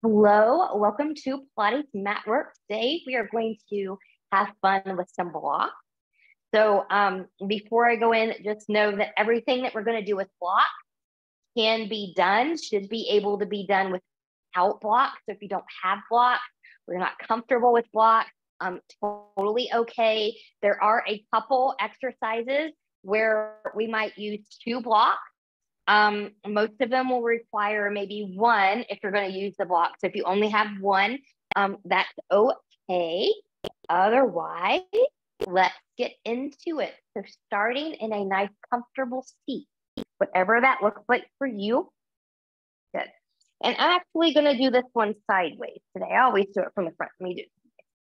Hello, welcome to Pilates Matwork. Today we are going to have fun with some blocks. So before I go in, just know that everything that we're going to do with blocks should be able to be done without blocks. So if you don't have blocks, or you're not comfortable with blocks, totally okay. There are a couple exercises where we might use 2 blocks. Most of them will require maybe 1 if you're going to use the block. So if you only have 1, that's okay. Otherwise, let's get into it. So starting in a nice comfortable seat, whatever that looks like for you. Good. And I'm actually going to do this one sideways today. I always do it from the front. Let me do it.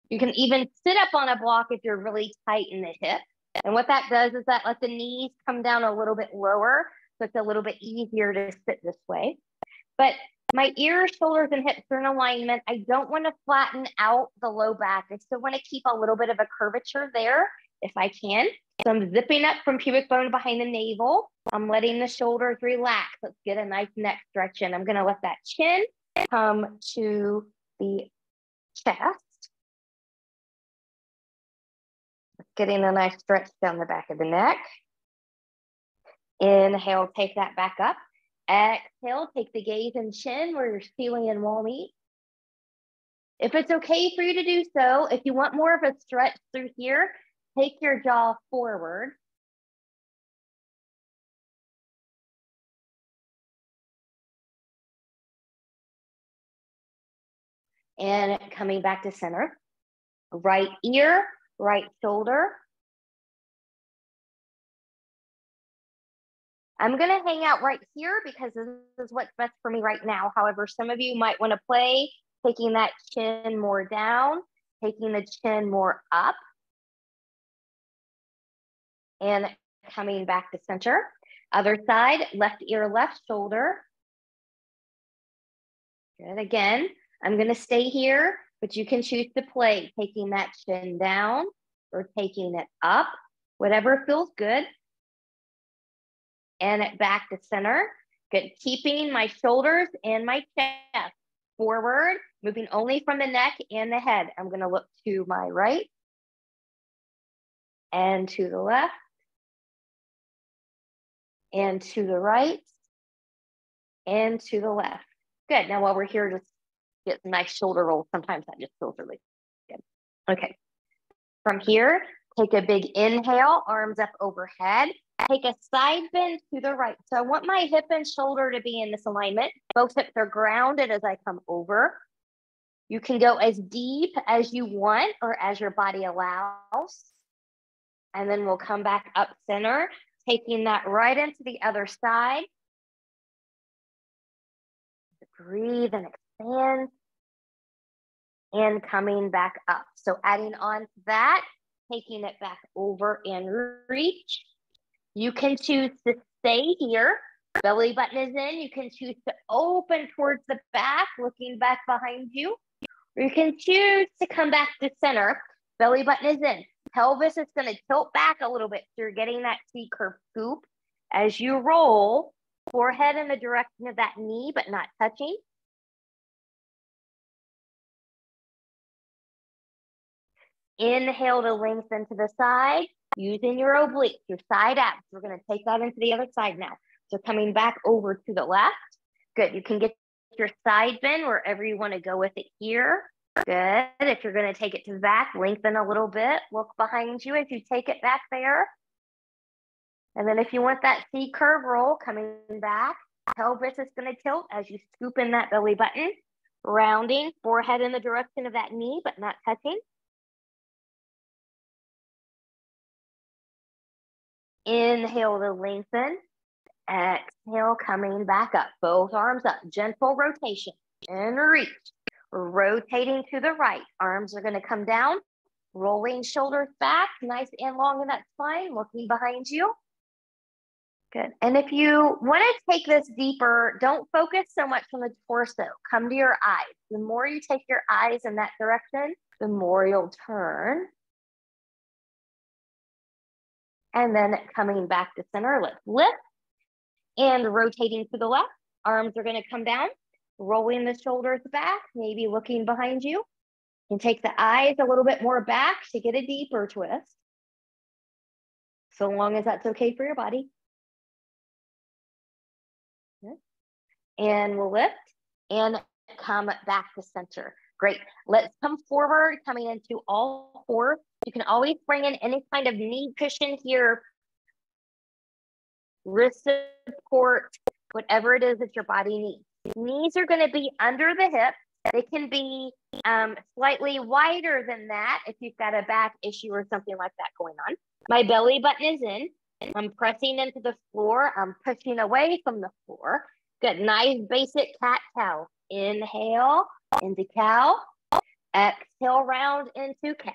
You can even sit up on a block if you're really tight in the hip. And what that does is that lets the knees come down a little bit lower. So it's a little bit easier to sit this way. But my ears, shoulders, and hips are in alignment. I don't want to flatten out the low back. I still want to keep a little bit of a curvature there if I can. So I'm zipping up from pubic bone behind the navel. I'm letting the shoulders relax. Let's get a nice neck stretch in. I'm going to let that chin come to the chest. Getting a nice stretch down the back of the neck. Inhale, take that back up. Exhale, take the gaze and chin where your ceiling and wall meet. If it's okay for you to do so, if you want more of a stretch through here, take your jaw forward. And coming back to center. Right ear, right shoulder. I'm going to hang out right here because this is what's best for me right now. However, some of you might want to play, taking that chin more down, taking the chin more up, and coming back to center. Other side, left ear, left shoulder. Good. Again, I'm going to stay here, but you can choose to play, taking that chin down or taking it up, whatever feels good. And it back to center. Good. Keeping my shoulders and my chest forward, moving only from the neck and the head. I'm going to look to my right and to the left and to the right and to the left. Good. Now while we're here, just get some nice shoulder rolls. Sometimes that just feels really good. Okay. From here, take a big inhale, arms up overhead. Take a side bend to the right. So I want my hip and shoulder to be in this alignment. Both hips are grounded as I come over. You can go as deep as you want or as your body allows. And then we'll come back up center, taking that right into the other side. Breathe and expand. And coming back up. So adding on to that, taking it back over and reach. You can choose to stay here. Belly button is in. You can choose to open towards the back, looking back behind you. Or you can choose to come back to center. Belly button is in. Pelvis is going to tilt back a little bit. So you're getting that C-curve scoop. As you roll, forehead in the direction of that knee, but not touching. Inhale to lengthen to the side, using your obliques, your side abs. We're going to take that into the other side now. So coming back over to the left. Good. You can get your side bend wherever you want to go with it here. Good. If you're going to take it to the back, lengthen a little bit. Look behind you as you take it back there. And then if you want that C-curve roll coming back, pelvis is going to tilt as you scoop in that belly button. Rounding, forehead in the direction of that knee, but not touching. Inhale to lengthen. Exhale, coming back up. Both arms up. Gentle rotation. And reach. Rotating to the right. Arms are going to come down. Rolling shoulders back. Nice and long in that spine. Looking behind you. Good. And if you want to take this deeper, don't focus so much on the torso. Come to your eyes. The more you take your eyes in that direction, the more you'll turn. And then coming back to center, let's lift. And rotating to the left, arms are going to come down. rolling the shoulders back, maybe looking behind you. And take the eyes a little bit more back to get a deeper twist. So long as that's okay for your body. Good. And we'll lift and come back to center. Great. Let's come forward, coming into all fours. You can always bring in any kind of knee cushion here, wrist support, whatever it is that your body needs. Knees are going to be under the hip. They can be slightly wider than that if you've got a back issue or something like that going on. My belly button is in. I'm pressing into the floor. I'm pushing away from the floor. Good. Nice basic cat-cow. Inhale into cow. Exhale, round into cat.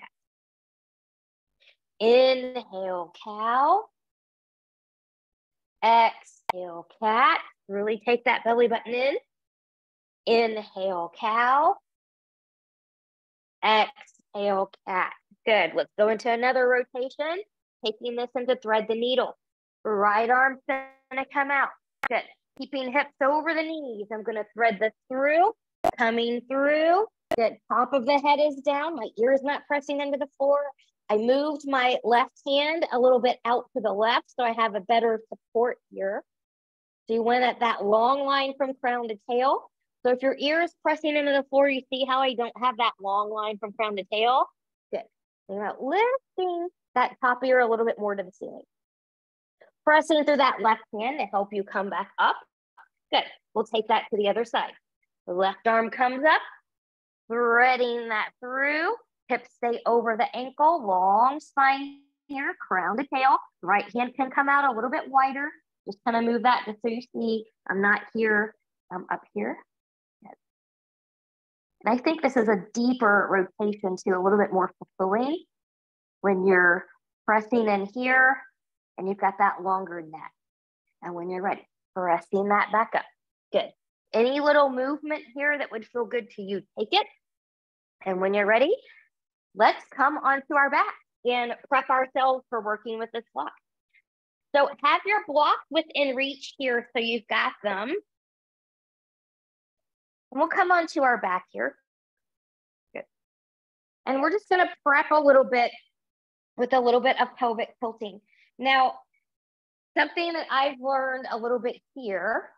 Inhale, cow. Exhale, cat. Really take that belly button in. Inhale, cow. Exhale, cat. Good. Let's go into another rotation. Taking this into thread the needle. Right arm's gonna come out. Good. Keeping hips over the knees. I'm gonna thread this through. Coming through. Good. Top of the head is down. My ear is not pressing into the floor. I moved my left hand a little bit out to the left so I have a better support here. So you went that long line from crown to tail. So if your ear is pressing into the floor, you see how I don't have that long line from crown to tail? Good. You're not lifting that top ear a little bit more to the ceiling. Pressing through that left hand to help you come back up. Good. We'll take that to the other side. The left arm comes up, threading that through. Hips stay over the ankle, long spine here, crown to tail. Right hand can come out a little bit wider. Just kind of move that just so you see I'm not here, I'm up here. And I think this is a deeper rotation too, a little bit more fulfilling when you're pressing in here and you've got that longer neck. And when you're ready, pressing that back up. Good. Any little movement here that would feel good to you, take it. And when you're ready, let's come onto our back and prep ourselves for working with this block. So have your block within reach here so you've got them. And we'll come onto our back here. Good. And we're just gonna prep a little bit with a little bit of pelvic tilting. Now, something that I've learned a little bit here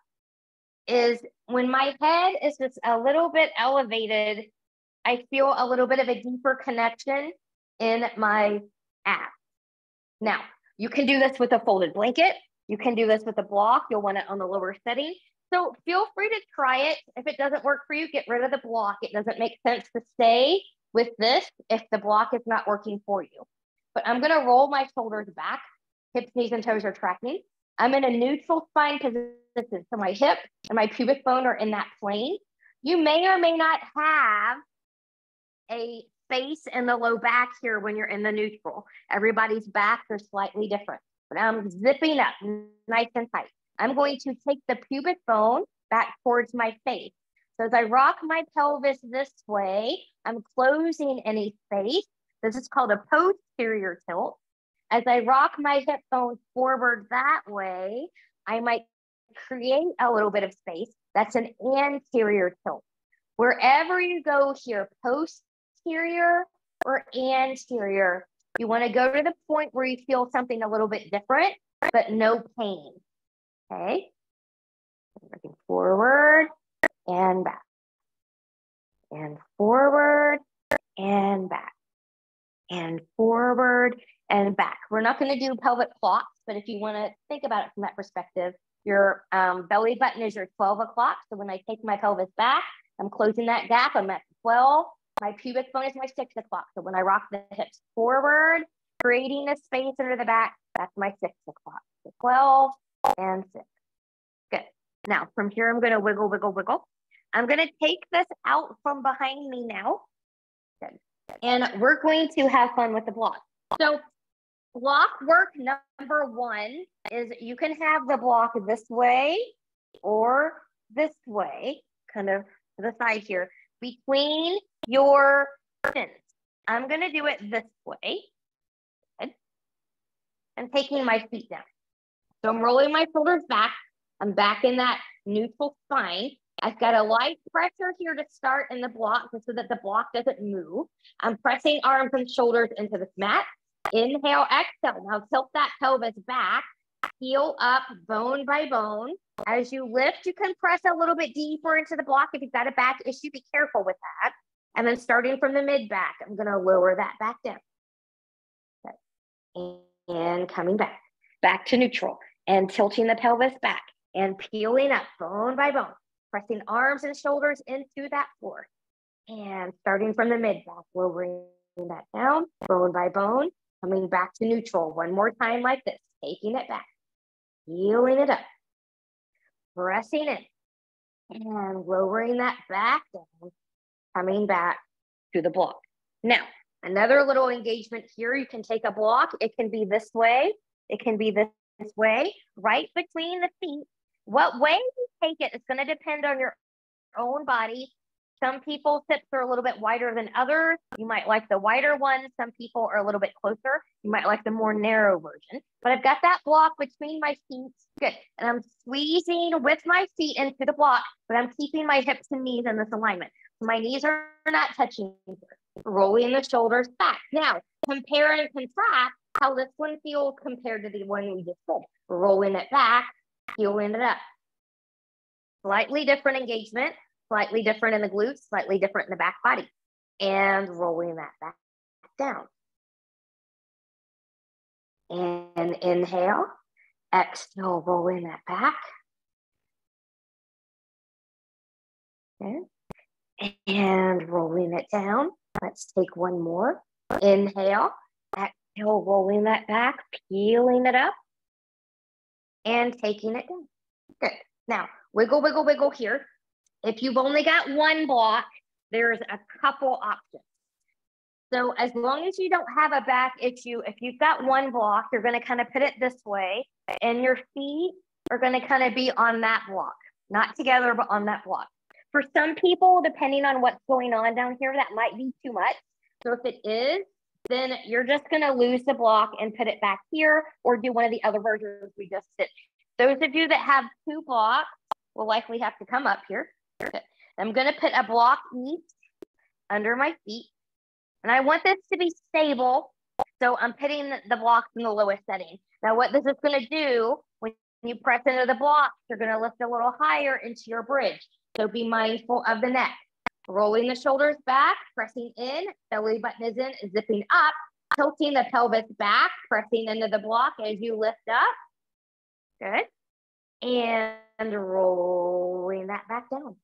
is when my head is just a little bit elevated, I feel a little bit of a deeper connection in my abs. Now, you can do this with a folded blanket. You can do this with a block. You'll want it on the lower setting. So feel free to try it. If it doesn't work for you, get rid of the block. It doesn't make sense to stay with this if the block is not working for you. But I'm gonna roll my shoulders back. Hips, knees, and toes are tracking. I'm in a neutral spine position. So my hip and my pubic bone are in that plane. You may or may not have a space in the low back here when you're in the neutral. Everybody's backs are slightly different, but I'm zipping up nice and tight. I'm going to take the pubic bone back towards my face. So as I rock my pelvis this way, I'm closing any space. This is called a posterior tilt. As I rock my hip bone forward that way, I might create a little bit of space. That's an anterior tilt. Wherever you go here, posterior or anterior, you want to go to the point where you feel something a little bit different, but no pain. Okay. Looking forward and back. And forward and back. And forward and back. We're not going to do pelvic clocks, but if you want to think about it from that perspective, your belly button is your 12 o'clock. So when I take my pelvis back, I'm closing that gap. I'm at 12. My pubic bone is my 6 o'clock. So when I rock the hips forward, creating a space under the back, that's my 6 o'clock. So 12 and 6. Good. Now from here, I'm going to wiggle, wiggle, wiggle. I'm going to take this out from behind me now. Good. And we're going to have fun with the block. So block work number one is you can have the block this way or this way, kind of to the side here, between your shins. I'm going to do it this way. Good. And taking my feet down. So I'm rolling my shoulders back. I'm back in that neutral spine. I've got a light pressure here to start in the block so that the block doesn't move. I'm pressing arms and shoulders into this mat. Inhale, exhale. Now tilt that pelvis back, heel up bone by bone. As you lift, you can press a little bit deeper into the block. If you've got a back issue, be careful with that. And then starting from the mid back, I'm going to lower that back down. Okay. And coming back to neutral, and tilting the pelvis back and peeling up bone by bone, pressing arms and shoulders into that floor. And starting from the mid back, lowering that down, bone by bone, coming back to neutral. One more time like this, taking it back, peeling it up, pressing in, and lowering that back down, coming back to the block. Now, another little engagement here. You can take a block. It can be this way. It can be this way, right between the feet. What way you take it is going to depend on your own body. Some people's hips are a little bit wider than others. You might like the wider one. Some people are a little bit closer. You might like the more narrow version. But I've got that block between my feet. Good. And I'm squeezing with my feet into the block, but I'm keeping my hips and knees in this alignment. So my knees are not touching. Rolling the shoulders back. Now, compare and contrast how this one feels compared to the one we just did. Rolling it back, peeling it up. Slightly different engagement, slightly different in the glutes, slightly different in the back body. And rolling that back down. And inhale, exhale, rolling that back. Okay. And rolling it down. Let's take one more. Inhale, exhale, rolling that back, peeling it up, and taking it down. Good. Now, wiggle, wiggle, wiggle here. If you've only got one block, there's a couple options. So as long as you don't have a back issue, if you've got one block, you're going to kind of put it this way, and your feet are going to kind of be on that block, not together, but on that block. For some people, depending on what's going on down here, that might be too much. So if it is, then you're just going to lose the block and put it back here, or do one of the other versions we just did. Those of you that have two blocks will likely have to come up here. I'm going to put a block each under my feet. And I want this to be stable. So I'm putting the blocks in the lowest setting. Now what this is going to do, when you press into the block, you're going to lift a little higher into your bridge. So be mindful of the neck. Rolling the shoulders back, pressing in, belly button is in, zipping up, tilting the pelvis back, pressing into the block as you lift up. Good. And rolling that back down.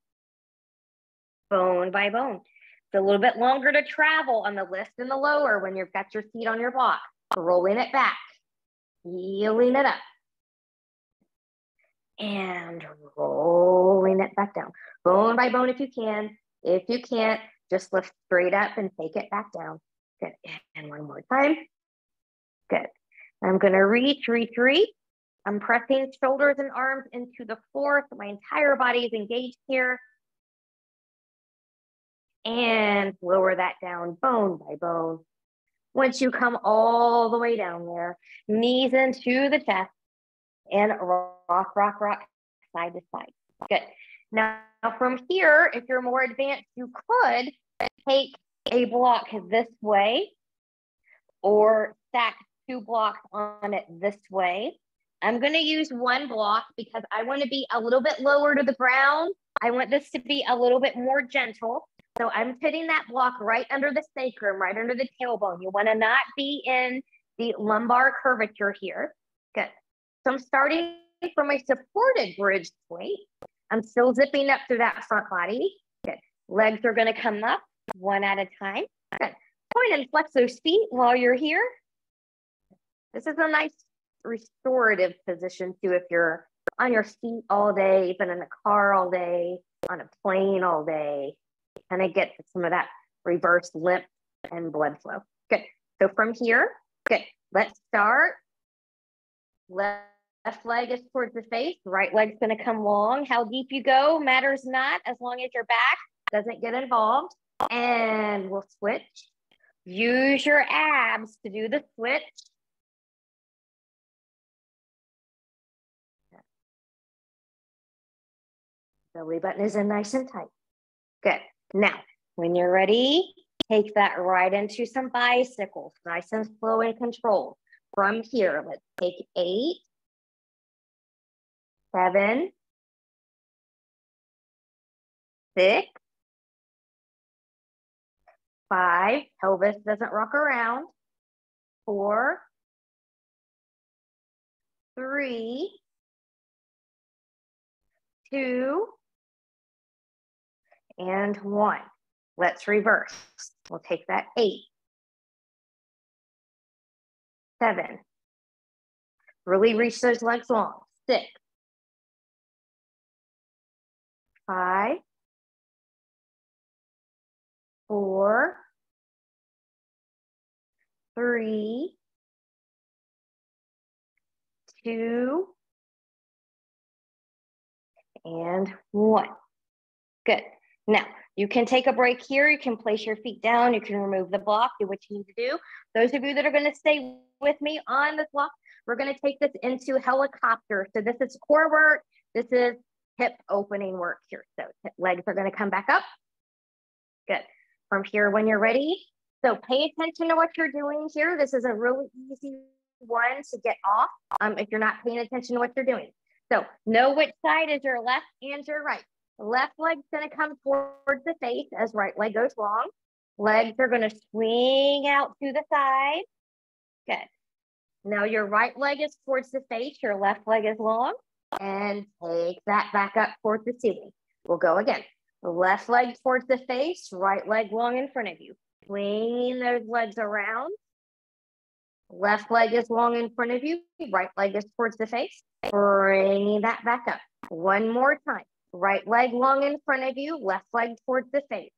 Bone by bone. It's a little bit longer to travel on the lift and the lower when you've got your feet on your block. Rolling it back, heeling it up, and rolling it back down. Bone by bone if you can. If you can't, just lift straight up and take it back down. Good. And one more time. Good. I'm going to reach. I'm pressing shoulders and arms into the floor so my entire body is engaged here. And lower that down bone by bone. Once you come all the way down there, knees into the chest, and rock, side to side. Good. Now from here, if you're more advanced, you could take a block this way or stack two blocks on it this way. I'm going to use one block because I want to be a little bit lower to the ground. I want this to be a little bit more gentle. So I'm putting that block right under the sacrum, right under the tailbone. You want to not be in the lumbar curvature here. Good. So I'm starting from a supported bridge point. I'm still zipping up through that front body. Good. Legs are going to come up one at a time. Good. Point and flex those feet while you're here. This is a nice restorative position too if you're on your feet all day, you've been in the car all day, on a plane all day. Kind of get some of that reverse lymph and blood flow. Good. So from here, good. Let's start. Left leg is towards the face. Right leg's going to come long. How deep you go matters not as long as your back doesn't get involved. And we'll switch. Use your abs to do the switch. Belly button is in nice and tight. Good. Now, when you're ready, take that right into some bicycles, nice and slow and controlled. From here, let's take 8, 7, 6, 5, pelvis doesn't rock around, 4, 3, 2, and 1. Let's reverse. We'll take that 8, 7. Really reach those legs long. 6, 5, 4, 3, 2, and 1. Good. Now, you can take a break here. You can place your feet down. You can remove the block, do what you need to do. Those of you that are going to stay with me on this block, we're going to take this into helicopter. So this is core work. This is hip opening work here. So legs are going to come back up. Good. From here, when you're ready, so pay attention to what you're doing here. This is a really easy one to get off if you're not paying attention to what you're doing. So know which side is your left and your right. Left leg's going to come towards the face as right leg goes long. Legs are going to swing out to the side. Good. Now your right leg is towards the face. Your left leg is long. And take that back up towards the ceiling. We'll go again. Left leg towards the face. Right leg long in front of you. Swinging those legs around. Left leg is long in front of you. Right leg is towards the face. Bringing that back up. One more time. Right leg long in front of you, left leg towards the face.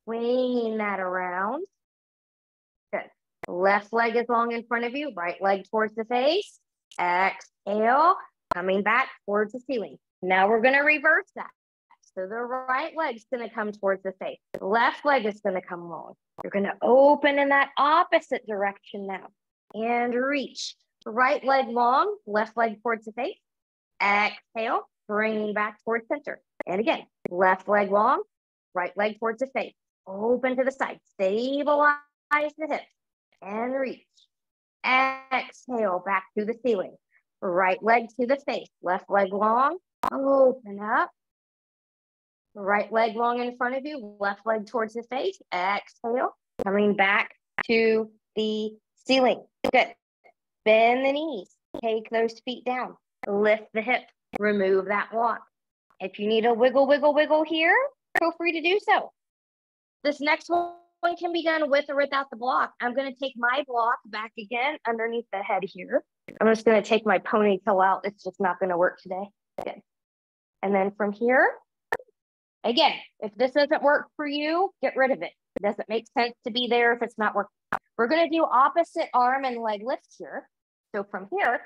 Swinging that around. Good. Left leg is long in front of you, right leg towards the face. Exhale, coming back towards the ceiling. Now we're going to reverse that. So the right leg's going to come towards the face. The left leg is going to come long. You're going to open in that opposite direction now. And reach. Right leg long, left leg towards the face. Exhale. Bringing back towards center. And again, left leg long, right leg towards the face. Open to the side. Stabilize the hips. And reach. Exhale, back to the ceiling. Right leg to the face. Left leg long. Open up. Right leg long in front of you. Left leg towards the face. Exhale. Coming back to the ceiling. Good. Bend the knees. Take those feet down. Lift the hips. Remove that block. If you need a wiggle, wiggle, wiggle here, feel free to do so. This next one can be done with or without the block. I'm going to take my block back again underneath the head here. I'm just going to take my ponytail out. It's just not going to work today. Good. And then from here, again, if this doesn't work for you, get rid of it. It doesn't make sense to be there if it's not working. We're going to do opposite arm and leg lifts here. So from here,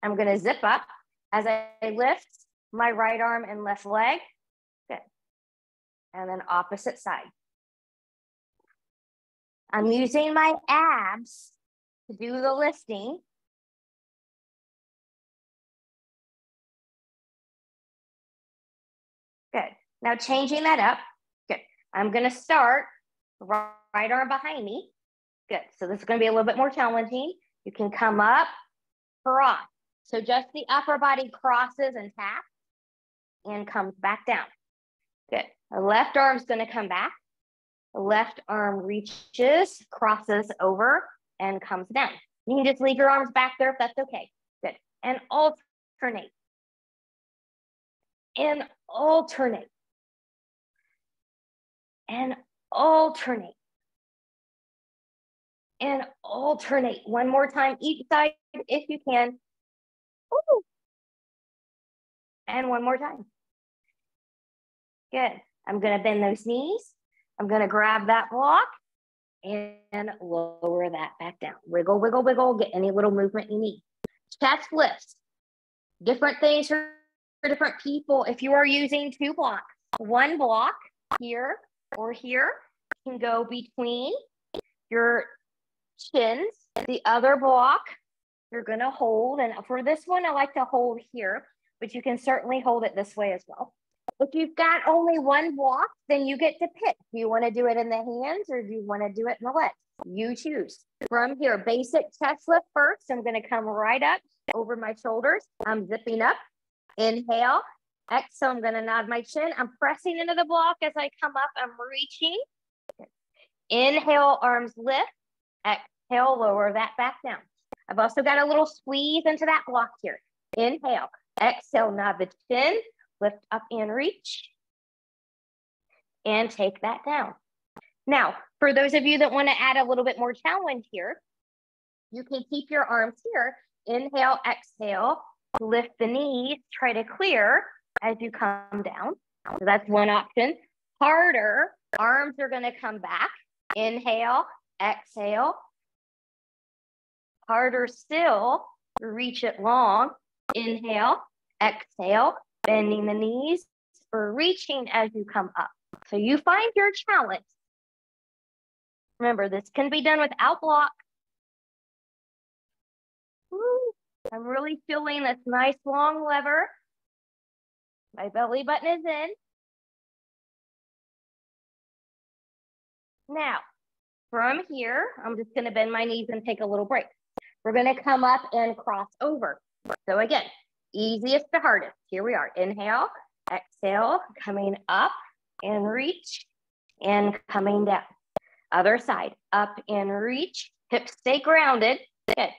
I'm going to zip up. As I lift my right arm and left leg, good. And then opposite side. I'm using my abs to do the lifting. Good. Now changing that up. Good. I'm going to start right arm behind me. Good. So this is going to be a little bit more challenging. You can come up, cross. So just the upper body crosses and taps and comes back down. Good. The left arm's going to come back. The left arm reaches, crosses over, and comes down. You can just leave your arms back there if that's okay. Good. And alternate. And alternate. And alternate. And alternate. One more time each side if you can. Ooh. And one more time. Good. I'm going to bend those knees. I'm going to grab that block and lower that back down. Wiggle, wiggle, wiggle. Get any little movement you need. Chest lifts. Different things for different people. If you are using 2 blocks, one block here or here can go between your shins. The other block you're going to hold. And for this one, I like to hold here, but you can certainly hold it this way as well. If you've got only one block, then you get to pick. Do you want to do it in the hands or do you want to do it in the legs? You choose. From here, basic chest lift first. I'm going to come right up over my shoulders. I'm zipping up. Inhale. Exhale. I'm going to nod my chin. I'm pressing into the block as I come up. I'm reaching. Inhale, arms lift. Exhale, lower that back down. I've also got a little squeeze into that block here. Inhale. Exhale, nod the chin. Lift up and reach. And take that down. Now, for those of you that want to add a little bit more challenge here, you can keep your arms here. Inhale, exhale, lift the knees, try to clear as you come down. So that's one option. Harder, arms are going to come back. Inhale, exhale. Harder still, reach it long. Inhale, exhale, bending the knees or reaching as you come up. So you find your challenge. Remember, this can be done without block. Woo. I'm really feeling this nice long lever. My belly button is in. Now, from here, I'm just going to bend my knees and take a little break. We're going to come up and cross over. So again, easiest to hardest. Here we are. Inhale, exhale, coming up and reach and coming down. Other side, up and reach, hips stay grounded. Good.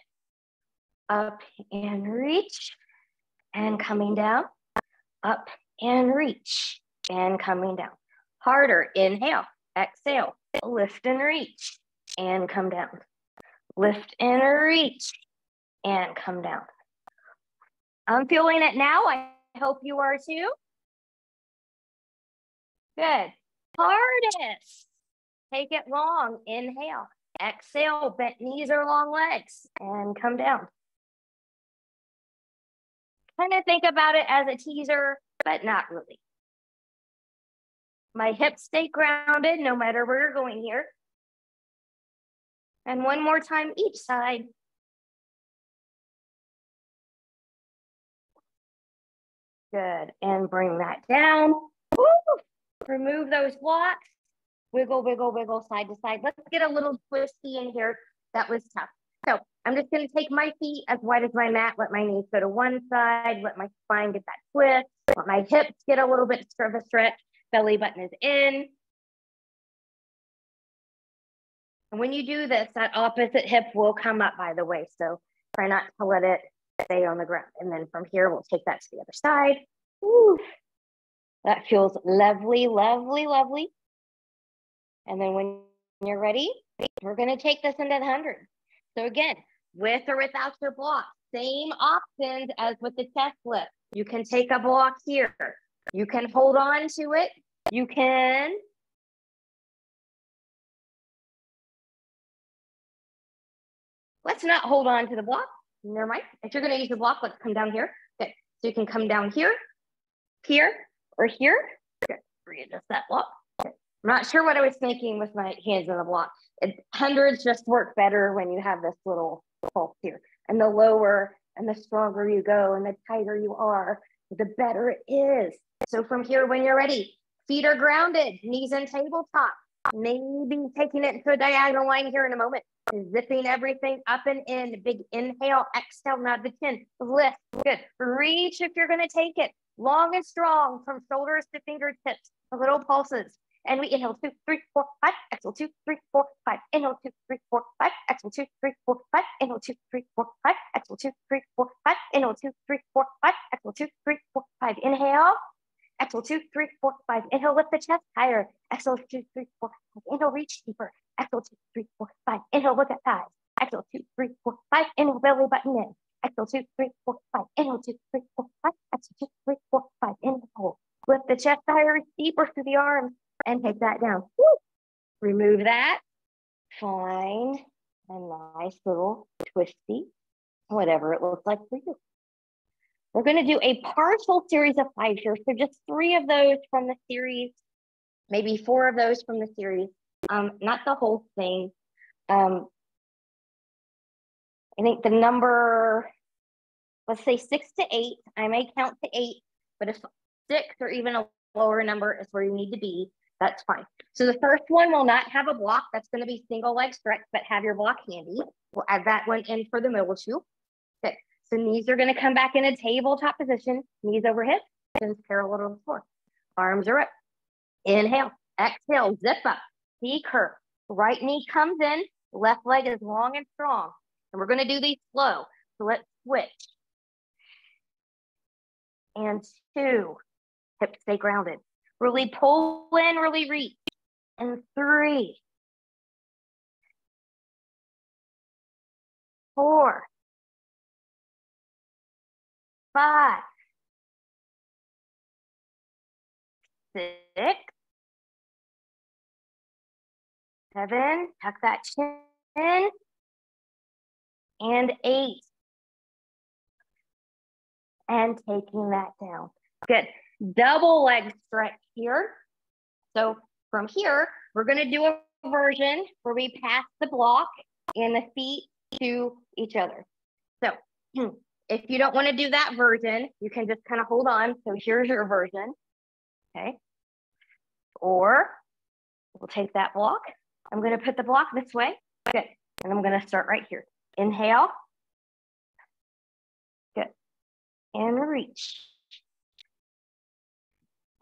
Up and reach and coming down. Up and reach and coming down. Harder, inhale, exhale, lift and reach and come down. Lift and reach and come down. I'm feeling it now. I hope you are too. Good. Hardest. Take it long. Inhale. Exhale. Bent knees or long legs. And come down. Kind of think about it as a teaser, but not really. My hips stay grounded no matter where you're going here. And one more time each side. Good. And bring that down. Woo! Remove those blocks. Wiggle, wiggle, wiggle, side to side. Let's get a little twisty in here. That was tough. So I'm just going to take my feet as wide as my mat. Let my knees go to one side. Let my spine get that twist. Let my hips get a little bit of a stretch. Belly button is in. And when you do this, that opposite hip will come up, by the way. So try not to let it stay on the ground. And then from here, we'll take that to the other side. Woo. That feels lovely, lovely, lovely. And then when you're ready, we're going to take this into the 100. So again, with or without your block, same options as with the chest lift. You can take a block here. You can hold on to it. You can let's not hold on to the block. Never mind. If you're going to use the block, let's come down here. Good. So you can come down here, here, or here. Good. Readjust that block. Good. I'm not sure what I was thinking with my hands on the block. Hundreds just work better when you have this little pulse here. And the lower and the stronger you go and the tighter you are, the better it is. So from here, when you're ready, feet are grounded, knees in tabletop. Maybe taking it to a diagonal line here in a moment. Zipping everything up and in. Big inhale, exhale, nod the chin. Lift. Good. Reach if you're going to take it. Long and strong from shoulders to fingertips. Little pulses. And we inhale 2, 3, 4, 5. Exhale 2, 3, 4, 5. Inhale 2, 3, 4, 5. Exhale 2, 3, 4, 5. Inhale 2, 3, 4, 5. Exhale 2, 3, 4, 5. Inhale 2, 3, 4, 5. Exhale 2, 3, 4, 5. Inhale. Exhale 2, 3, 4, 5. Inhale, lift the chest higher. Exhale 2, 3, 4, 5. Inhale, reach deeper. Exhale 2, 3, 4, 5. Inhale, look at thighs. Exhale 2, 3, 4, 5. Inhale, belly button in. Exhale 2, 3, 4, 5. Inhale 2, 3, 4, 5. Exhale 2, 3, 4, 5. Inhale, hold. Lift the chest higher, reach deeper through the arms, and take that down. Woo. Remove that. Find a nice little twisty, whatever it looks like for you. We're going to do a partial series of 5 here. So just 3 of those from the series, maybe 4 of those from the series. Not the whole thing. I think the number, let's say 6 to 8. I may count to 8, but if 6 or even lower number is where you need to be. That's fine. So the first one will not have a block. That's going to be single leg stretch, but have your block handy. We'll add that one in for the middle two. Okay. So knees are going to come back in a tabletop position. Knees over hips, shins parallel to the floor. Arms are up. Inhale. Exhale. Zip up. C curve. Right knee comes in. Left leg is long and strong. And we're going to do these slow. So let's switch. And 2. Hips stay grounded. Really pull in, really reach. And 3. 4. 5. 6. 7. Tuck that chin. And 8. And taking that down. Good. Double leg stretch here. So from here, we're going to do a version where we pass the block and the feet to each other. So if you don't want to do that version, you can just kind of hold on. So here's your version. Okay. Or we'll take that block. I'm going to put the block this way. Good. And I'm going to start right here. Inhale. Good. And reach.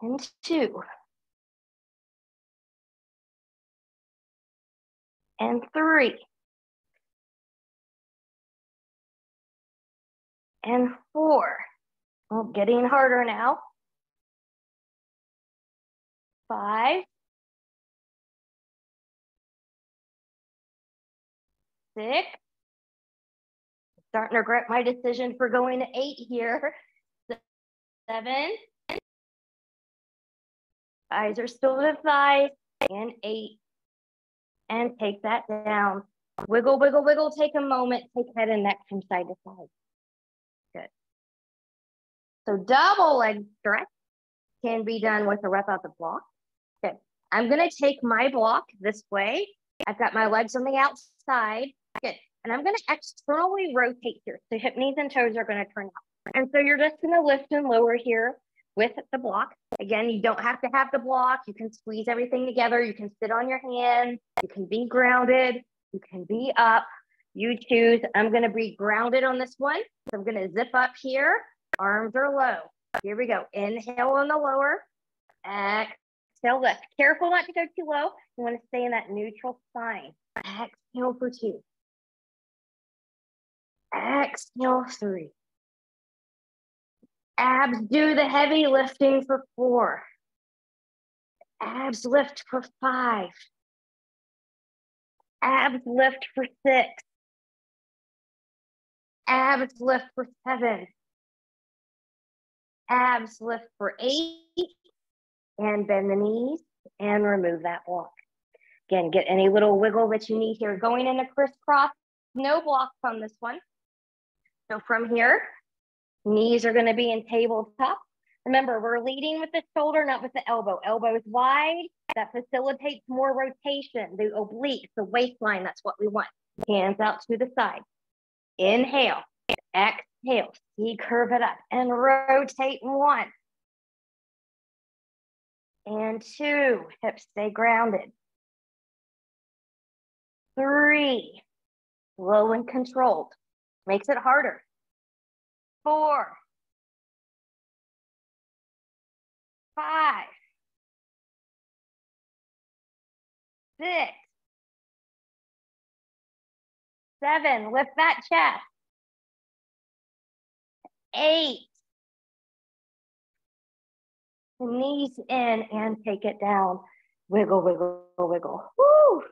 And 2. And 3. And 4. Oh, getting harder now. 5. 6. Starting to regret my decision for going to 8 here. 7. Eyes are still to the thighs. And 8. And take that down. Wiggle, wiggle, wiggle. Take a moment. Take head and neck from side to side. Good. So double leg stretch can be done with a rep of the block. Good. I'm going to take my block this way. I've got my legs on the outside. Good. And I'm going to externally rotate here. So hip, knees, and toes are going to turn out. And so you're just going to lift and lower here with the block. Again, you don't have to have the block. You can squeeze everything together. You can sit on your hands. You can be grounded. You can be up. You choose. I'm going to be grounded on this one. So I'm going to zip up here. Arms are low. Here we go. Inhale on the lower. Exhale, lift. Careful not to go too low. You want to stay in that neutral spine. Exhale for 2. Exhale 3. Abs do the heavy lifting for 4. Abs lift for 5. Abs lift for 6. Abs lift for 7. Abs lift for 8. And bend the knees and remove that block. Again, get any little wiggle that you need here. Going into crisscross, no blocks on this one. So from here, knees are going to be in tabletop. Remember, we're leading with the shoulder, not with the elbow. Elbow is wide. That facilitates more rotation. The obliques, the waistline, that's what we want. Hands out to the side. Inhale. Exhale. C curve it up and rotate 1. And 2. Hips stay grounded. 3. Slow and controlled. Makes it harder. 4. 5. 6. 7. Lift that chest. 8. Knees in and take it down. Wiggle, wiggle, wiggle. Woo!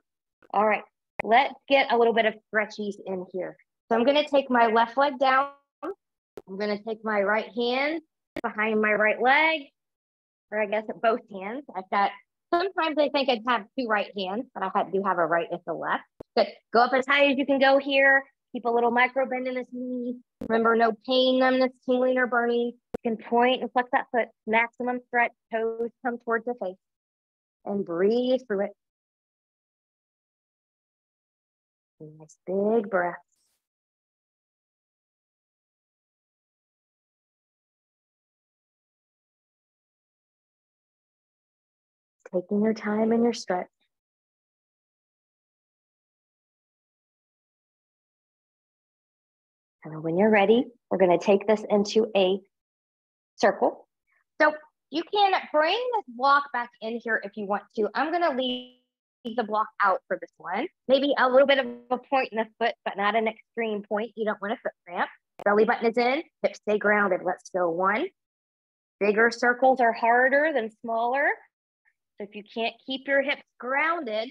All right. Let's get a little bit of stretchies in here. So I'm going to take my left leg down. I'm going to take my right hand behind my right leg, or I guess both hands. Sometimes I think I'd have 2 right hands, but I do have a right and a left. Good. Go up as high as you can go here. Keep a little micro bend in this knee. Remember, no pain, numbness, tingling, or burning. You can point and flex that foot. Maximum stretch. Toes come towards the face. And breathe through it. Nice big breath. taking your time in your stretch. And when you're ready, we're going to take this into a circle. So you can bring this block back in here if you want to. I'm going to leave the block out for this one. Maybe a little bit of a point in the foot, but not an extreme point. You don't want a foot cramp. Belly button is in, hips stay grounded. Let's go. 1. Bigger circles are harder than smaller. So if you can't keep your hips grounded,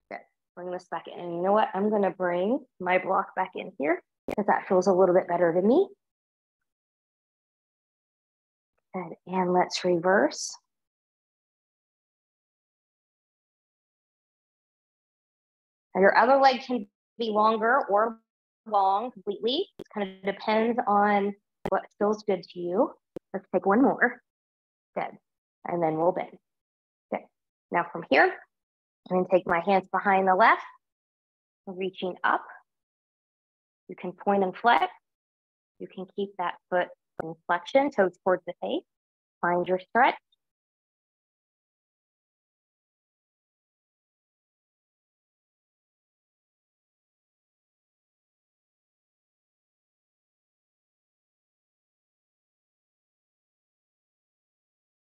good. Bring this back in. And you know what? I'm going to bring my block back in here because that feels a little bit better to me. Good. And let's reverse. Now your other leg can be longer or long completely. It kind of depends on what feels good to you. Let's take one more. Good. And then we'll bend. Good. Now from here, I'm going to take my hands behind the left, reaching up. You can point and flex. You can keep that foot in flexion, toes towards the face. Find your stretch.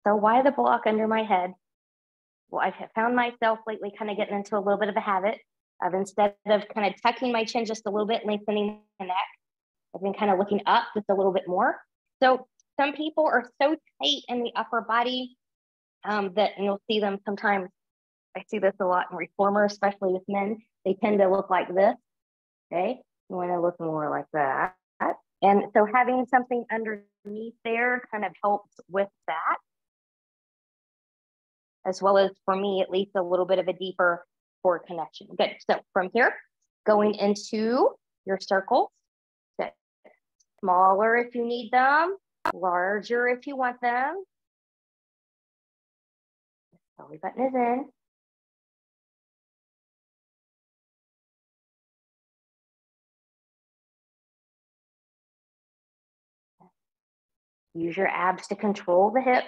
So why the block under my head? Well, I've found myself lately kind of getting into a little bit of a habit of, instead of kind of tucking my chin just a little bit, lengthening the neck, I've been kind of looking up just a little bit more. So some people are so tight in the upper body that, and you'll see them sometimes, I see this a lot in reformer, especially with men, they tend to look like this, okay? You want to look more like that. And so having something underneath there kind of helps with that, as well as, for me, at least, a little bit of a deeper core connection. Good. So from here, going into your circles. Good. Smaller if you need them, larger if you want them. Belly button is in. Use your abs to control the hip.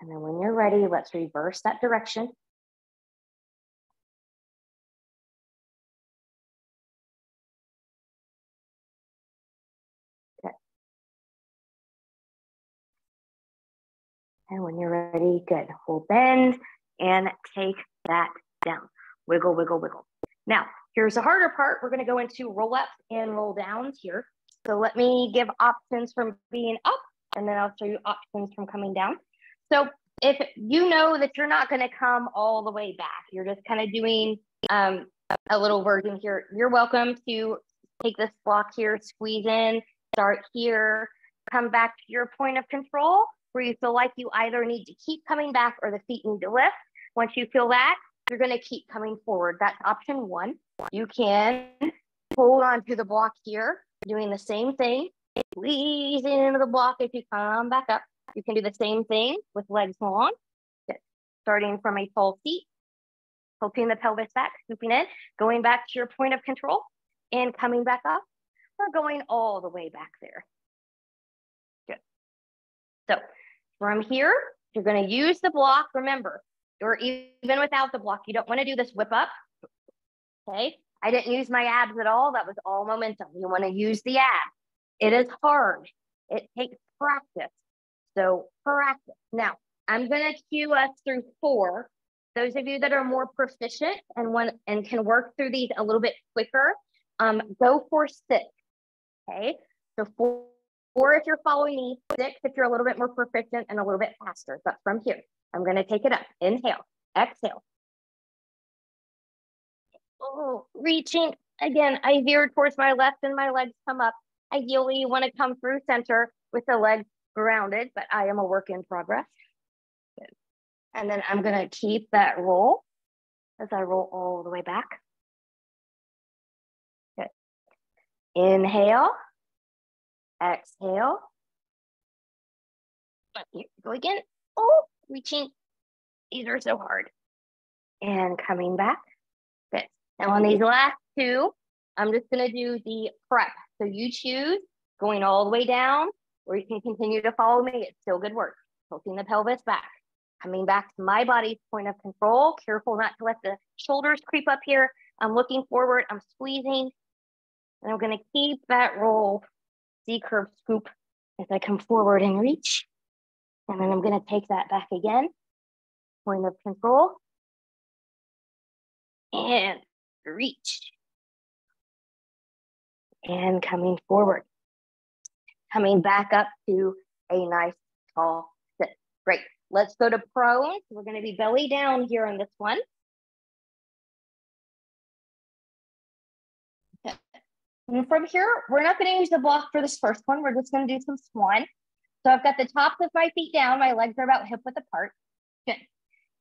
And then when you're ready, let's reverse that direction. Good. And when you're ready, good. We'll bend and take that down. Wiggle, wiggle, wiggle. Now, here's the harder part. We're going to go into roll ups and roll downs here. So let me give options from being up, and then I'll show you options from coming down. So if you know that you're not going to come all the way back, you're just kind of doing a little version here, you're welcome to take this block here, squeeze in, start here, come back to your point of control where you feel like you either need to keep coming back or the feet need to lift. Once you feel that, you're going to keep coming forward. That's option 1. You can hold on to the block here, doing the same thing, squeeze into the block as you come back up. You can do the same thing with legs long. Good. Starting from a tall seat, tilting the pelvis back, scooping in, going back to your point of control and coming back up, or going all the way back there. Good. So from here, you're going to use the block. Remember, or even without the block, you don't want to do this whip up. Okay. I didn't use my abs at all. That was all momentum. You want to use the abs. It is hard. It takes practice. So practice. Now, I'm going to cue us through 4. Those of you that are more proficient and can work through these a little bit quicker, go for 6. Okay. So 4 if you're following me, 6 if you're a little bit more proficient and a little bit faster. But from here, I'm going to take it up. Inhale, exhale. Oh, reaching. Again, I veer towards my left and my legs come up. Ideally, you want to come through center with the legs grounded, but I am a work in progress. Good. And then I'm going to keep that roll as I roll all the way back. Good. Inhale, exhale. Here we go again. Oh, reaching. These are so hard. And coming back. Good. Now on these last 2, I'm just going to do the prep. So you choose going all the way down, or you can continue to follow me. It's still good work. Tilting the pelvis back. Coming back to my body's point of control. Careful not to let the shoulders creep up here. I'm looking forward, I'm squeezing, and I'm gonna keep that roll, C-curve scoop as I come forward and reach. And then I'm gonna take that back again, point of control, and reach. And coming forward, coming back up to a nice tall sit. Great. Let's go to prone. We're going to be belly down here on this one. Okay. And from here, we're not going to use the block for this first one. We're just going to do some swan. So I've got the tops of my feet down. My legs are about hip width apart. Good.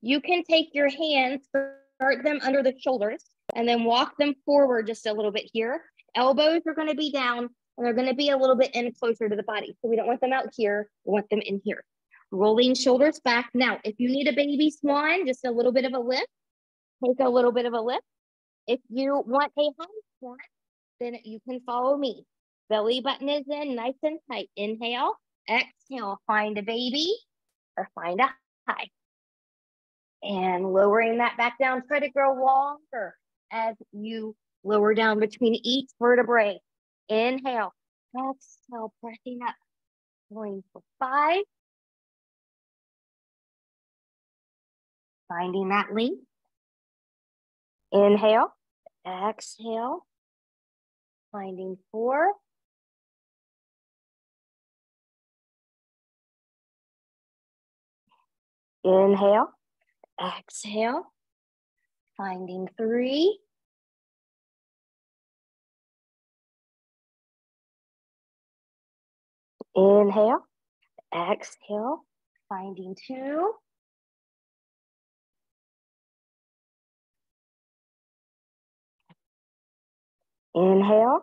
You can take your hands, start them under the shoulders, and then walk them forward just a little bit here. Elbows are going to be down, and they're going to be a little bit in closer to the body. So we don't want them out here. We want them in here. Rolling shoulders back. Now, if you need a baby swan, just a little bit of a lift, take a little bit of a lift. If you want a high swan, then you can follow me. Belly button is in, nice and tight. Inhale, exhale, find a baby or find a high. And lowering that back down, try to grow longer as you lower down between each vertebrae. Inhale, exhale, pressing up. Going for 5. Finding that length. Inhale, exhale, finding 4. Inhale, exhale, finding 3. Inhale, exhale, finding 2. Inhale,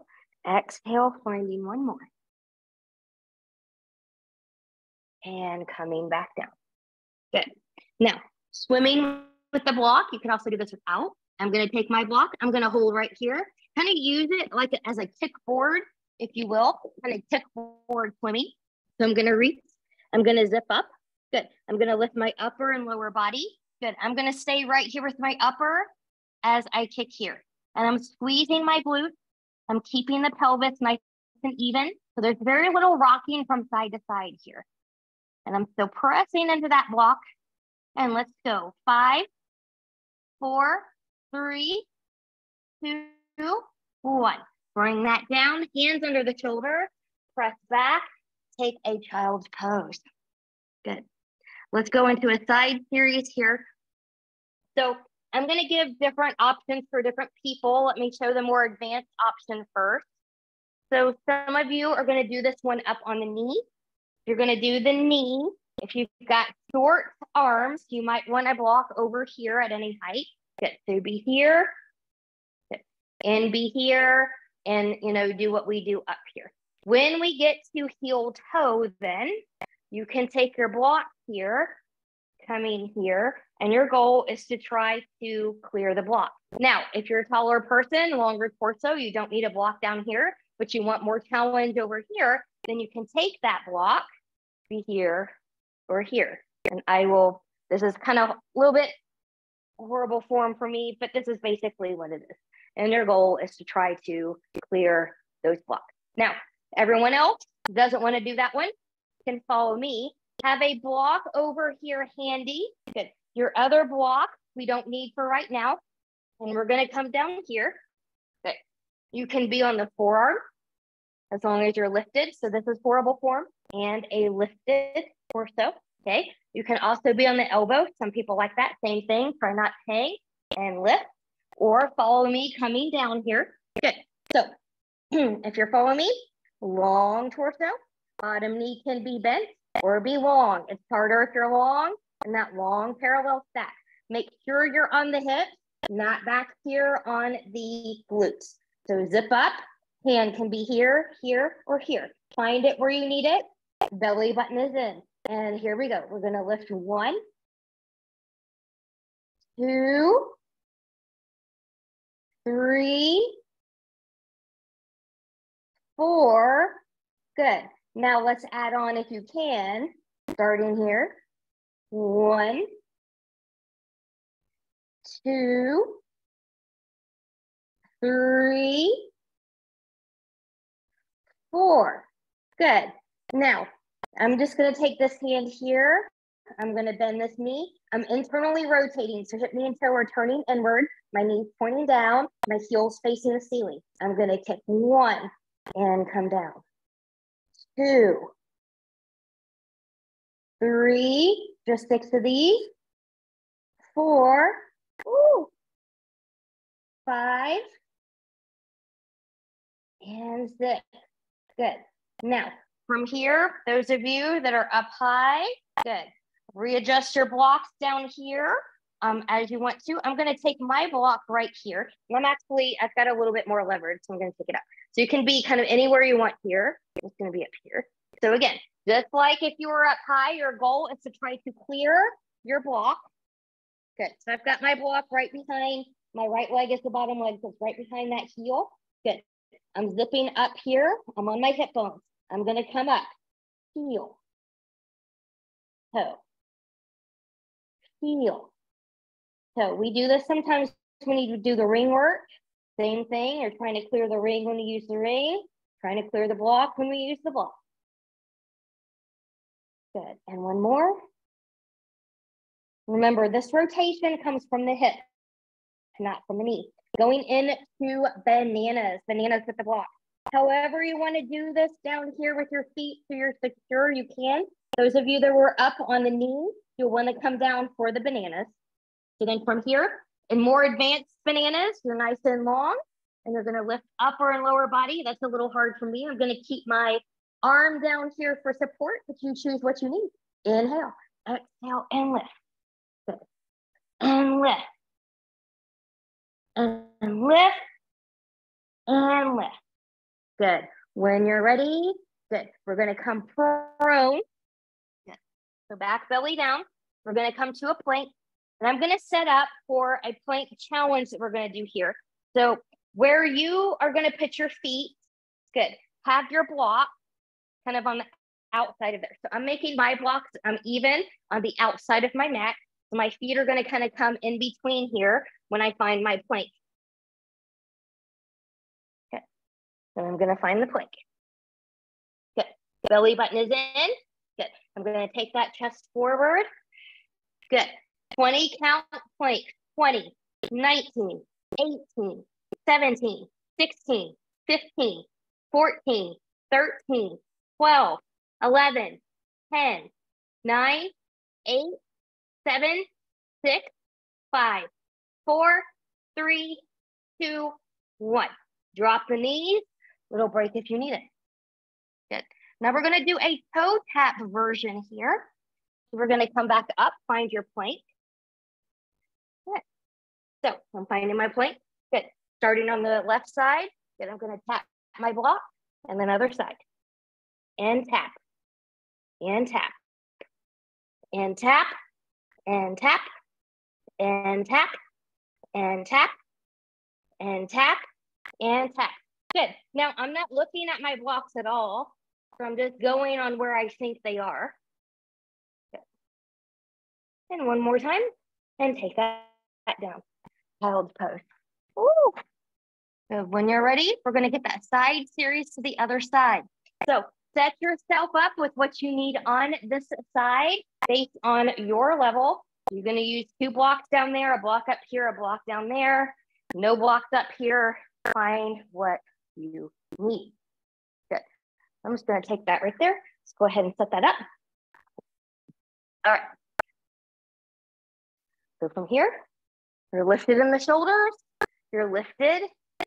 exhale, finding 1 more. And coming back down. Good. Now, swimming with the block, you can also do this without. I'm going to take my block. I'm going to hold right here. Kind of use it like as a kickboard, if you will. Kind of kickboard swimming. So I'm going to reach. I'm going to zip up. Good. I'm going to lift my upper and lower body. Good. I'm going to stay right here with my upper as I kick here. And I'm squeezing my glutes. I'm keeping the pelvis nice and even. So there's very little rocking from side to side here. And I'm still pressing into that block. And let's go. 5, 4, 3, 2, 1. Bring that down, hands under the shoulder, press back, take a child's pose. Good. Let's go into a side series here. So I'm going to give different options for different people. Let me show the more advanced option first. So some of you are going to do this one up on the knee. You're going to do the knee. If you've got short arms, you might want to block over here at any height. Good. So be here. Good. And be here. And, do what we do up here. When we get to heel toe, then you can take your block here, coming here, and your goal is to try to clear the block. Now, if you're a taller person, longer torso, you don't need a block down here, but you want more challenge over here, then you can take that block, be here or here. And this is kind of a little bit horrible form for me, but this is basically what it is. And your goal is to try to clear those blocks. Now, everyone else doesn't want to do that one, can follow me. Have a block over here handy. Good. Your other block we don't need for right now. And we're going to come down here. Good. You can be on the forearm as long as you're lifted. So this is horrible form and a lifted torso. Okay. You can also be on the elbow. Some people like that. Same thing. Try not to hang and lift, or follow me coming down here. Good. So if you're following me, long torso, bottom knee can be bent or be long. It's harder if you're long, and that long parallel stack. Make sure you're on the hips, not back here on the glutes. So zip up, hand can be here, here, or here. Find it where you need it. Belly button is in. And here we go. We're going to lift 1, 2, 3, 4. Good. Now let's add on, if you can, starting here. 1, 2, 3, 4. Good. Now, I'm just going to take this hand here. I'm going to bend this knee. I'm internally rotating. So hip, knee, and toe are turning inward. My knee's pointing down. My heel's facing the ceiling. I'm going to kick 1 and come down. 2, 3, just 6 of these. 4, ooh, 5, and 6. Good. Now, from here, those of you that are up high, good. Readjust your blocks down here as you want to. I'm going to take my block right here. I've got a little bit more leverage, so I'm going to take it up. So you can be kind of anywhere you want here. It's going to be up here. So again, just like if you were up high, your goal is to try to clear your block. Good. So I've got my block right behind. My right leg is the bottom leg, so it's right behind that heel. Good. I'm zipping up here. I'm on my hip bones. I'm going to come up. Heel. Toe. Heel. Toe. We do this sometimes when you do the ring work. Same thing. You're trying to clear the ring when you use the ring. Trying to clear the block when we use the block. Good. And one more. Remember, this rotation comes from the hip, not from the knee. Going into bananas with the block. However you want to do this down here with your feet so you're secure, you can. Those of you that were up on the knee, you'll want to come down for the bananas. So then from here, in more advanced bananas, you're nice and long, and you're going to lift upper and lower body. That's a little hard for me. I'm going to keep my arm down here for support, but you choose what you need. Inhale, exhale, and lift. Good. And lift. And lift. And lift. Good. When you're ready, good. We're going to come prone. Good. So back belly down. We're going to come to a plank. And I'm going to set up for a plank challenge that we're going to do here. So where you are going to put your feet, good. Have your block kind of on the outside of there. So I'm making my blocks even on the outside of my mat. So my feet are going to kind of come in between here when I find my plank. Okay. So I'm going to find the plank. Good. Belly button is in. Good. I'm going to take that chest forward. Good. 20 count plank. 20, 19, 18, 17, 16, 15, 14, 13, 12, 11, 10, 9, 8, 7, 6, 5, 4, 3, 2, 1. Drop the knees. Little break if you need it. Good. Now we're going to do a toe tap version here. We're going to come back up, find your plank. Good. So I'm finding my plank. Good. Starting on the left side. Good. I'm going to tap my block and then other side. And tap. And tap. And tap. And tap. And tap. And tap. And tap. And tap. Good. Now I'm not looking at my blocks at all. So I'm just going on where I think they are. Good. And one more time. And take that down. Child's pose. Ooh. So when you're ready, we're going to get that side series to the other side. So set yourself up with what you need on this side based on your level. You're going to use 2 blocks down there, a block up here, a block down there. No blocks up here. Find what you need. Good. I'm just going to take that right there. Let's go ahead and set that up. All right. So from here, you're lifted in the shoulders. You're lifted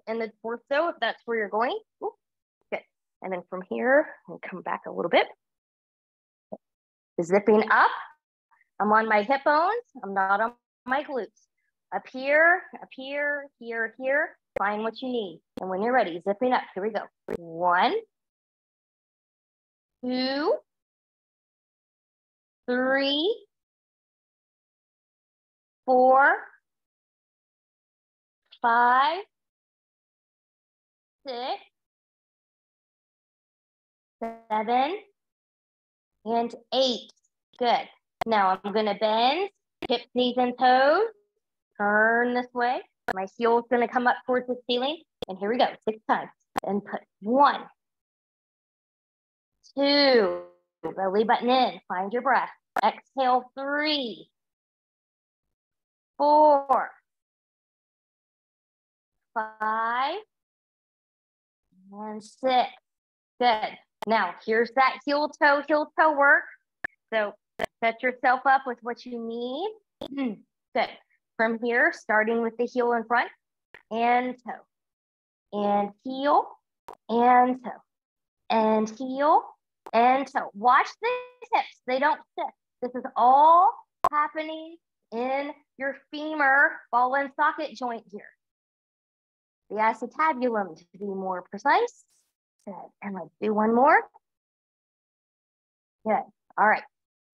in the torso if that's where you're going. Ooh, good. And then from here, I'll come back a little bit. Zipping up. I'm on my hip bones. I'm not on my glutes. Up here, here, here. Find what you need. And when you're ready, zipping up. Here we go. 1, 2, 3, 4, 5, 6, 7, and 8. Good. Now I'm gonna bend, hips, knees, and toes. Turn this way. My heel's gonna come up towards the ceiling. And here we go, 6 times. And put 1, 2, belly button in, find your breath. Exhale, 3, 4, 5, and 6. Good. Now, here's that heel toe work. So set yourself up with what you need. Good. From here, starting with the heel in front and toe, and heel, and toe, and heel, and toe. Watch the hips. They don't shift. This is all happening in your femur ball and socket joint here. The acetabulum, to be more precise. Good. And let's do one more. Good. All right.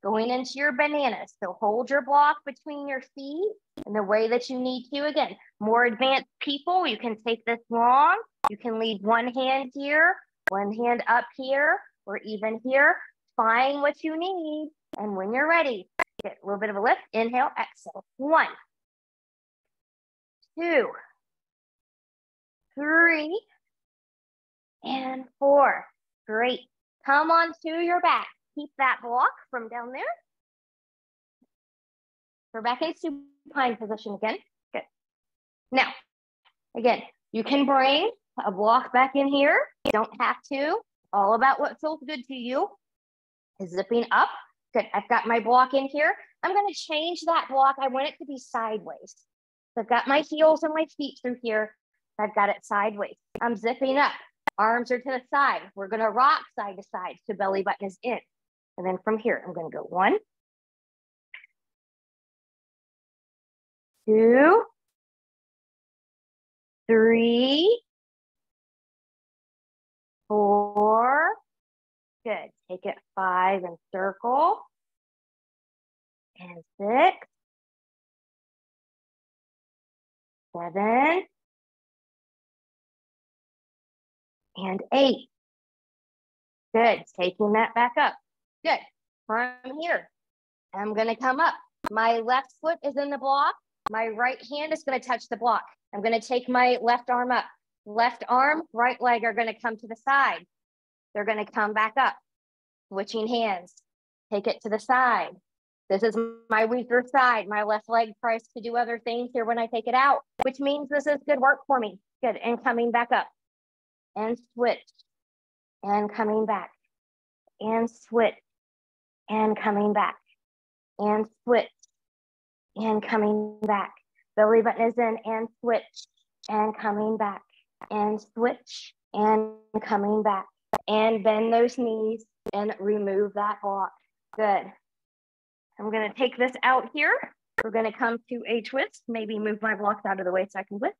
Going into your bananas. So hold your block between your feet in the way that you need to. Again, more advanced people, you can take this long. You can leave one hand here, one hand up here, or even here. Find what you need. And when you're ready, get a little bit of a lift. Inhale, exhale. 1, 2, 3, and 4. Great. Come on to your back. Keep that block from down there. We're back in supine position again. Good. Now, again, you can bring a block back in here. You don't have to. All about what feels good to you. Zipping up. Good. I've got my block in here. I'm going to change that block. I want it to be sideways. So I've got my heels and my feet through here. I've got it sideways. I'm zipping up. Arms are to the side. We're going to rock side to side so belly button is in. And then from here, I'm going to go 1, 2, 3, 4. Good. Take it 5 and circle. And 6, 7, and 8. Good. Taking that back up. Good. From here, I'm going to come up. My left foot is in the block. My right hand is going to touch the block. I'm going to take my left arm up. Left arm, right leg are going to come to the side. They're going to come back up. Switching hands. Take it to the side. This is my weaker side. My left leg tries to do other things here when I take it out, which means this is good work for me. Good. And coming back up. And switch. And coming back. And switch. And coming back, and switch, and coming back. Belly button is in, and switch, and coming back, and switch, and coming back. And bend those knees and remove that block. Good. I'm going to take this out here. We're going to come to a twist. Maybe move my blocks out of the way so I can twist.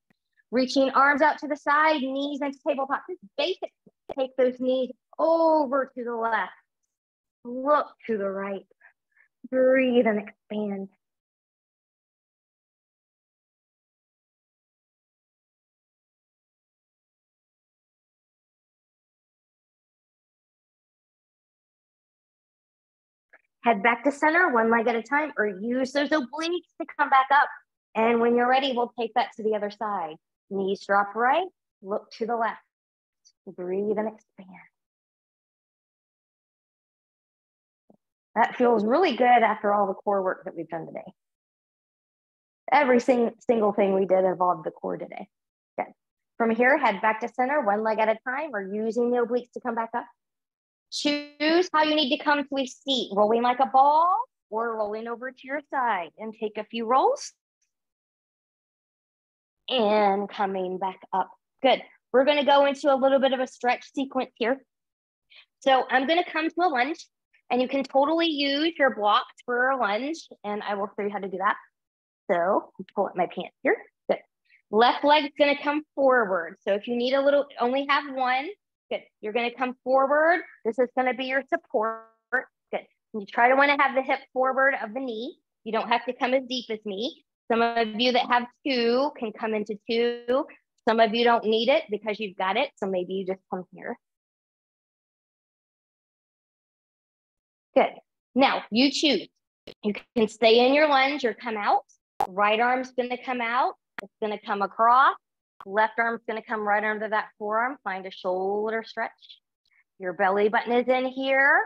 Reaching arms out to the side, knees into tabletop. Just basic. Take those knees over to the left. Look to the right. Breathe and expand. Head back to center, one leg at a time, or use those obliques to come back up. And when you're ready, we'll take that to the other side. Knees drop right, look to the left. Breathe and expand. That feels really good after all the core work that we've done today. Every single thing we did involved the core today. Good. From here, head back to center, one leg at a time, or using the obliques to come back up. Choose how you need to come to a seat, rolling like a ball or rolling over to your side, and take a few rolls. And coming back up. Good. We're going to go into a little bit of a stretch sequence here. So I'm going to come to a lunge, and you can totally use your blocks for a lunge, and I will show you how to do that. So pull up my pants here. Good. Left leg's going to come forward. So if you need a little, only have one. Good. You're going to come forward. This is going to be your support. Good. You try to want to have the hip forward of the knee. You don't have to come as deep as me. Some of you that have 2 can come into 2. Some of you don't need it because you've got it. So maybe you just come here. Good. Now you choose. You can stay in your lunge or come out. Right arm's gonna come out. It's gonna come across. Left arm's gonna come right under that forearm. Find a shoulder stretch. Your belly button is in here.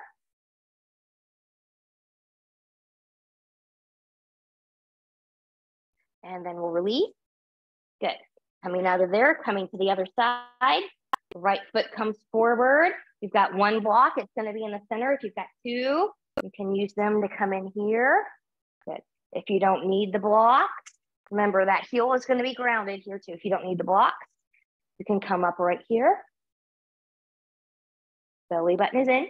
And then we'll release. Good. Coming out of there, coming to the other side. Right foot comes forward. You've got one block. It's going to be in the center. If you've got two, you can use them to come in here. Good. If you don't need the blocks, remember that heel is going to be grounded here too. If you don't need the blocks, you can come up right here. Belly button is in.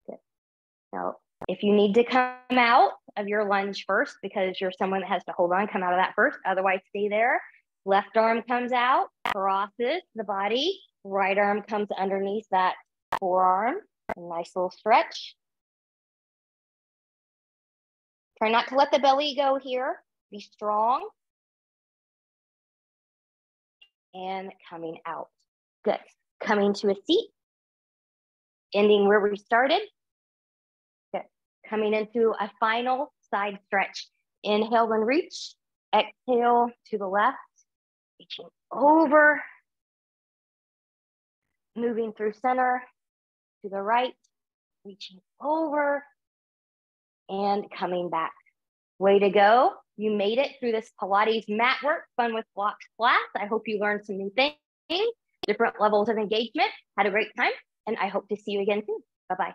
Good. Now, if you need to come out of your lunge first because you're someone that has to hold on, come out of that first. Otherwise, stay there. Left arm comes out, crosses the body. Right arm comes underneath that forearm. A nice little stretch. Try not to let the belly go here. Be strong. And coming out. Good. Coming to a seat. Ending where we started. Good. Coming into a final side stretch. Inhale and reach. Exhale to the left. Reaching over. Moving through center to the right. Reaching over. And coming back. Way to go. You made it through this Pilates Matwork Fun with Blocks class. I hope you learned some new things, different levels of engagement, had a great time, and I hope to see you again soon. Bye-bye.